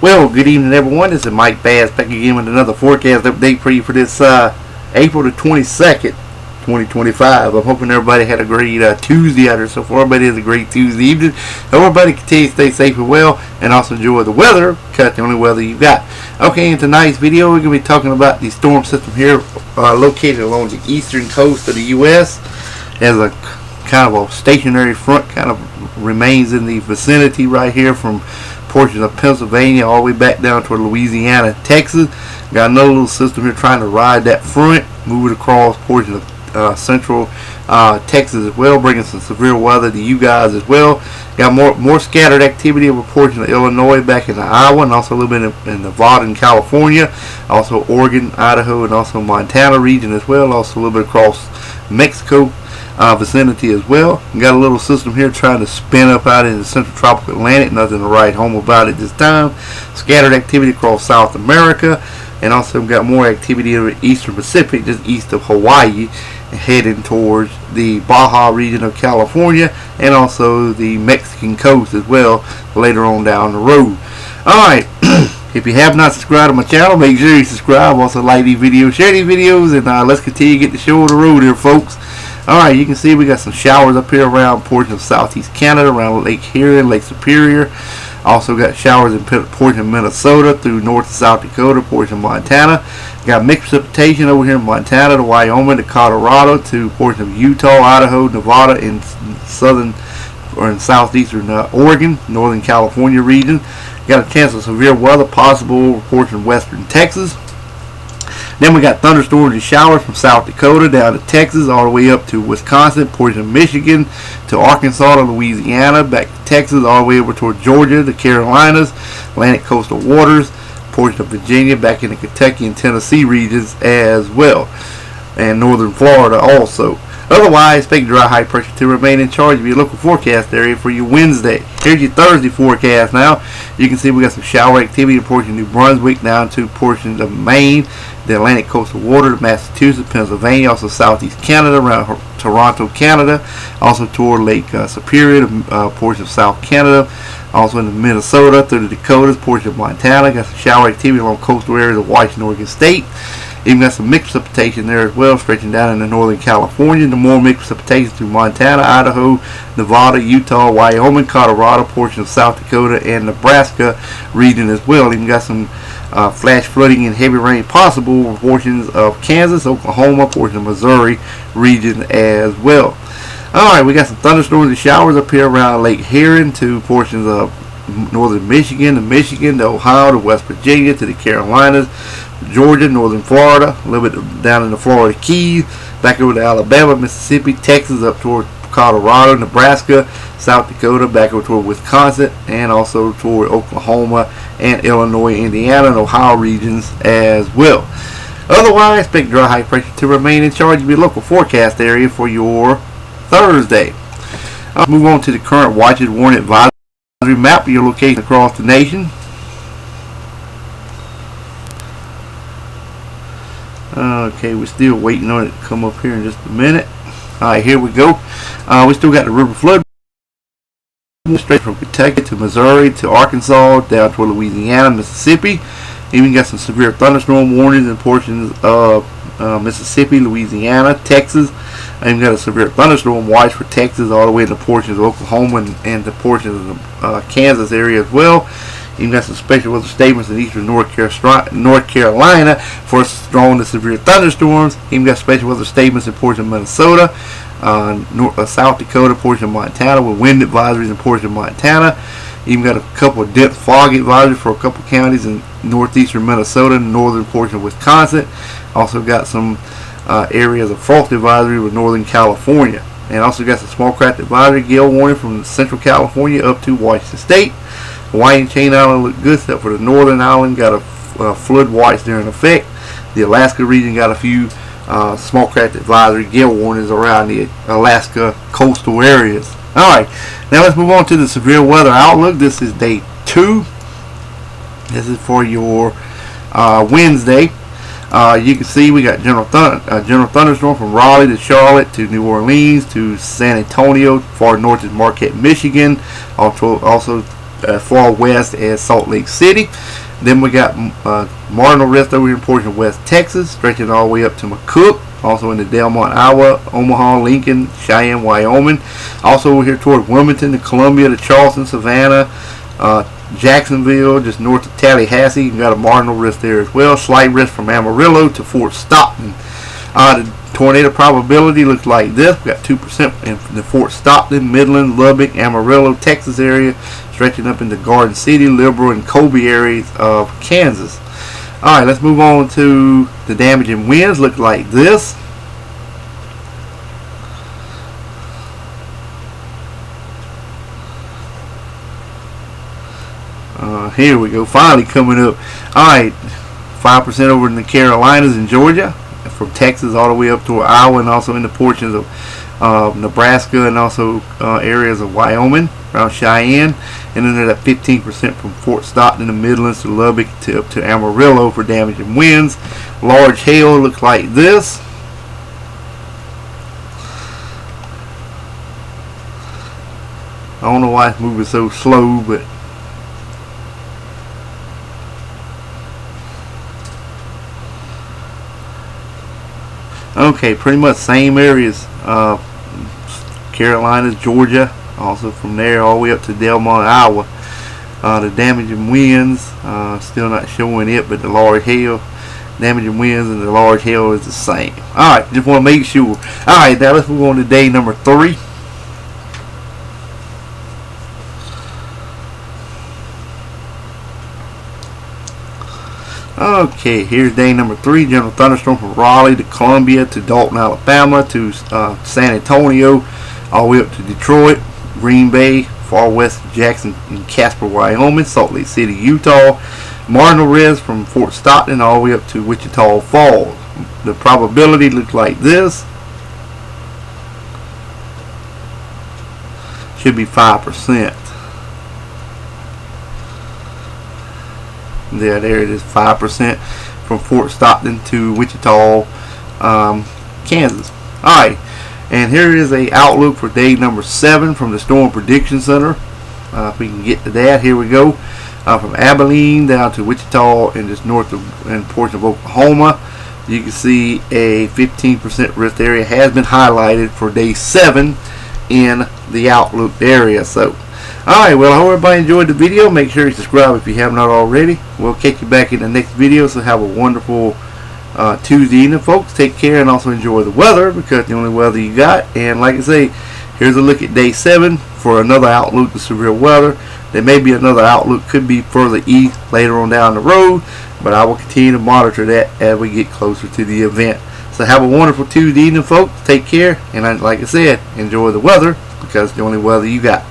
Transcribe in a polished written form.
Well, good evening, everyone. This is Mike Bass back again with another forecast update for you for this April the 22nd, 2025. I'm hoping everybody had a great Tuesday out there so far. Everybody has a great Tuesday evening. Everybody continue to stay safe and well, and also enjoy the weather, because the only weather you got. Okay, in tonight's video, we're going to be talking about the storm system here located along the eastern coast of the U.S. As a kind of a stationary front kind of remains in the vicinity right here from portions of Pennsylvania all the way back down toward Louisiana, Texas. Got another little system here trying to ride that front, move it across portions of central Texas as well, bringing some severe weather to you guys as well. Got more scattered activity over portions of Illinois back into Iowa, and also a little bit in Nevada and California, also Oregon, Idaho, and also Montana region as well, also a little bit across Mexico vicinity as well. We got a little system here trying to spin up out in the central tropical Atlantic. Nothing to write home about it this time. Scattered activity across South America, and also got more activity in the eastern Pacific, just east of Hawaii, heading towards the Baja region of California, and also the Mexican coast as well later on down the road. Alright, if you have not subscribed to my channel, make sure you subscribe. Also like these videos, share these videos, and let's continue to get the show on the road here, folks. Alright, you can see we got some showers up here around portions of southeast Canada, around Lake Huron, Lake Superior. Also got showers in portions of Minnesota through North and South Dakota, portions of Montana. Got mixed precipitation over here in Montana to Wyoming to Colorado to portions of Utah, Idaho, Nevada, and southern or in southeastern Oregon, northern California region. Got a chance of severe weather possible over portions of western Texas. Then we got thunderstorms and showers from South Dakota down to Texas, all the way up to Wisconsin, portions of Michigan, to Arkansas, to Louisiana, back to Texas, all the way over toward Georgia, the Carolinas, Atlantic coastal waters, portions of Virginia, back into Kentucky and Tennessee regions as well, and northern Florida also. Otherwise, expect dry high pressure to remain in charge of your local forecast area for your Wednesday. Here's your Thursday forecast now. You can see we got some shower activity in portions of New Brunswick down to portions of Maine, the Atlantic coastal water, Massachusetts, Pennsylvania, also southeast Canada, around Toronto, Canada, also toward Lake Superior, portions of South Canada, also into Minnesota, through the Dakotas, portions of Montana. Got some shower activity along coastal areas of Washington, Oregon State. Even got some mixed precipitation there as well, stretching down into northern California. The more mixed precipitation through Montana, Idaho, Nevada, Utah, Wyoming, Colorado, portions of South Dakota, and Nebraska region as well. Even got some flash flooding and heavy rain possible over portions of Kansas, Oklahoma, portions of Missouri region as well. Alright, we got some thunderstorms and showers up here around Lake Huron to portions of northern Michigan, to Ohio, to West Virginia, to the Carolinas, Georgia, northern Florida, a little bit down in the Florida Keys, back over to Alabama, Mississippi, Texas, up toward Colorado, Nebraska, South Dakota, back over toward Wisconsin, and also toward Oklahoma and Illinois, Indiana, and Ohio regions as well. Otherwise, expect dry high pressure to remain in charge of your local forecast area for your Thursday. I'll move on to the current watches, warning, advisory map of your location across the nation. Okay, we're still waiting on it to come up here in just a minute. Alright, here we go. We still got the river flood straight from Kentucky to Missouri to Arkansas, down toward Louisiana, Mississippi. Even got some severe thunderstorm warnings in portions of Mississippi, Louisiana, Texas. I even got a severe thunderstorm watch for Texas all the way to portions of Oklahoma and to portions of the Kansas area as well. Even got some special weather statements in eastern North Carolina for strong to severe thunderstorms. Even got special weather statements in portions of Minnesota, South Dakota, portion of Montana, with wind advisories in portions of Montana. Even got a couple of dense fog advisories for a couple counties in northeastern Minnesota and northern portion of Wisconsin. Also got some areas of frost advisory with northern California. And also got some small craft advisory, gale warning from central California up to Washington State. Hawaii and Chain Island look good, except for the northern island got a flood watch there in effect. The Alaska region got a few small craft advisory, gale warnings around the Alaska coastal areas. Alright, now let's move on to the severe weather outlook. This is day 2. This is for your Wednesday. You can see we got general thunderstorm from Raleigh to Charlotte to New Orleans to San Antonio, far north is Marquette, Michigan. Also as far west as Salt Lake City. Then we got marginal risk over here in portion of West Texas, stretching all the way up to McCook. Also in the Delmont, Iowa, Omaha, Lincoln, Cheyenne, Wyoming. Also over here toward Wilmington, to Columbia, to Charleston, Savannah, Jacksonville, just north of Tallahassee. You got a marginal risk there as well. Slight risk from Amarillo to Fort Stockton. The tornado probability looks like this. We got 2% in the Fort Stockton, Midland, Lubbock, Amarillo, Texas area, stretching up into Garden City, Liberal, and Colby areas of Kansas. Alright, let's move on to the damaging winds. Look like this. Here we go, finally coming up. Alright, 5% over in the Carolinas and Georgia, from Texas all the way up to Iowa, and also in the portions of Nebraska, and also areas of Wyoming around Cheyenne. And then there's that 15% from Fort Stockton in the Midlands to Lubbock to up to Amarillo for damaging winds. Large hail looks like this. I don't know why it's moving so slow, but okay, pretty much same areas. Carolinas, Georgia, also from there all the way up to Delmont, Iowa. The damaging winds, still not showing it, but the large hail, damaging winds and the large hail is the same. Alright, just want to make sure. Alright, now let's move on to day number 3. Okay, here's day number 3. General thunderstorm from Raleigh to Columbia to Dalton, Alabama to San Antonio, all the way up to Detroit, Green Bay, far west of Jackson and Casper, Wyoming, Salt Lake City, Utah. Marginal risk from Fort Stockton all the way up to Wichita Falls. The probability looks like this. Should be 5%. Yeah, there it is, 5% from Fort Stockton to Wichita, Kansas. Alright, and here is a outlook for day number 7 from the Storm Prediction Center. If we can get to that, here we go. From Abilene down to Wichita and just north of and portion of Oklahoma, you can see a 15% risk area has been highlighted for day 7 in the outlook area. So alright, well, I hope everybody enjoyed the video. Make sure you subscribe if you have not already. We'll catch you back in the next video, so have a wonderful Tuesday evening, folks. Take care and also enjoy the weather, because the only weather you got. And like I say, here's a look at day 7 for another outlook to severe weather. There may be another outlook, could be further east later on down the road, but I will continue to monitor that as we get closer to the event. So have a wonderful Tuesday evening, folks. Take care, and like I said, enjoy the weather, because it's the only weather you got.